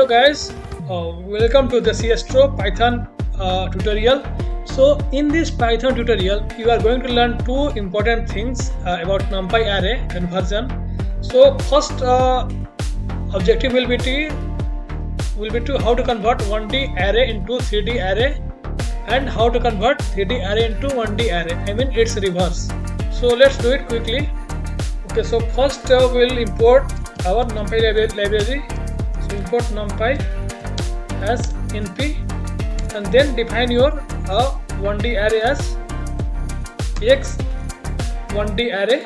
Hello guys, welcome to the ASTRO Python tutorial. So in this Python tutorial you are going to learn two important things about Numpy array conversion. So first objective will be to how to convert 1D array into 3D array and how to convert 3D array into 1D array. I mean it's reverse. So let's do it quickly. Okay, so first we'll import our Numpy library. So import Numpy as np and then define your 1D array as x 1D array.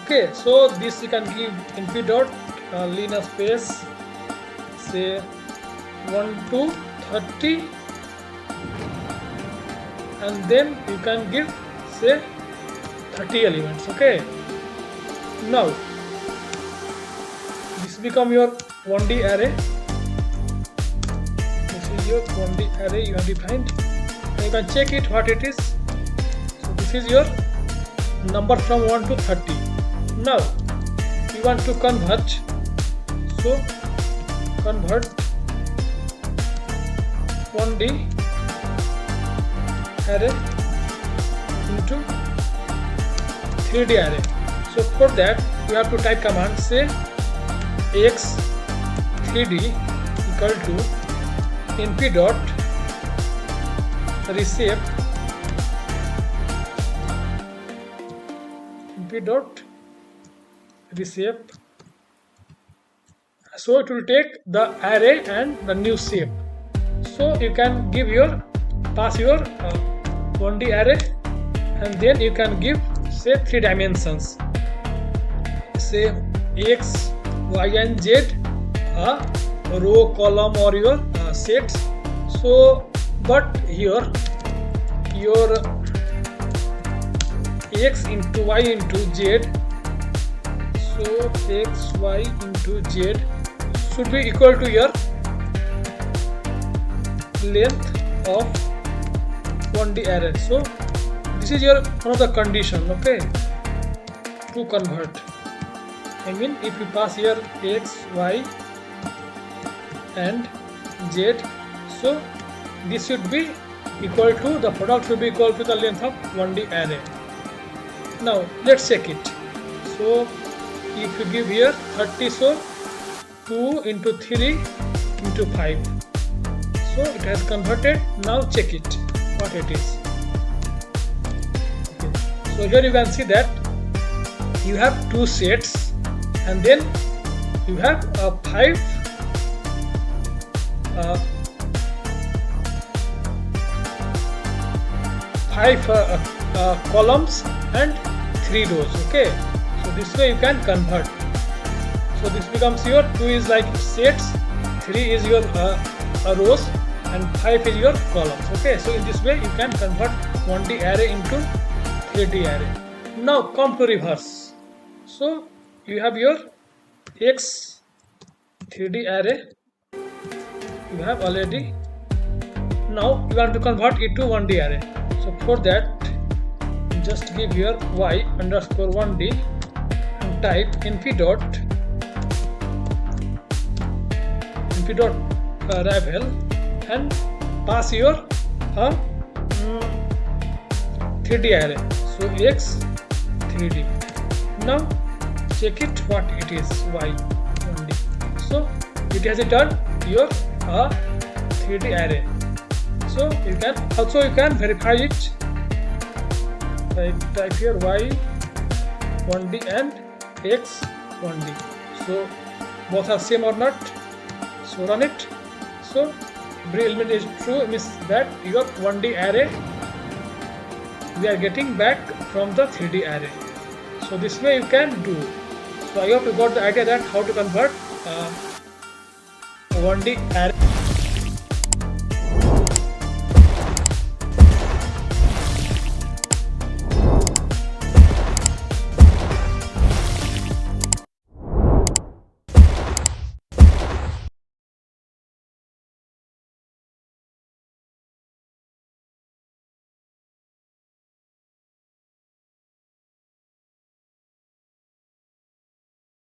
Okay, so this you can give np dot line space say 1 to 30 and then you can give say 30 elements. Okay, now this become your 1D array. This is your 1D array you have defined and you can check it what it is. So this is your number from 1 to 30. Now you want to convert, so convert 1D array into 3D array. So for that you have to type command say x 3D equal to np dot reshape so it will take the array and the new shape. So you can give your pass your 1D array and then you can give say 3 dimensions, say x, y and z, row, column or your sets. So but here your x into y into z, so x, y into z should be equal to your length of 1D array. So this is your one of the condition, okay, to convert. I mean if you pass here x, y and z, so this should be equal to, the product should be equal to the length of 1D array. Now let's check it. So if you give here 30, so 2 into 3 into 5, so it has converted. Now check it what it is. Okay. So here you can see that you have two sets and then you have 5 columns and 3 rows. Okay, so this way you can convert. So this becomes your 2 is like sets, 3 is your rows and 5 is your columns. Okay, so in this way you can convert 1D array into 3D array. Now come to reverse. So you have your x 3D array you have already. Now you want to convert it to 1D array. So for that just give your y underscore 1D and type np dot ravel and pass your 3D array. So x 3D. Now check it what it is, y 1D. So it has returned your 3D array. So you can verify it. Type here y 1D and x 1D. So both are same or not. So run it. So every element is true, it means that your 1D array we are getting back from the 3D array. So this way you can do. So I hope you got the idea that how to convert 1D array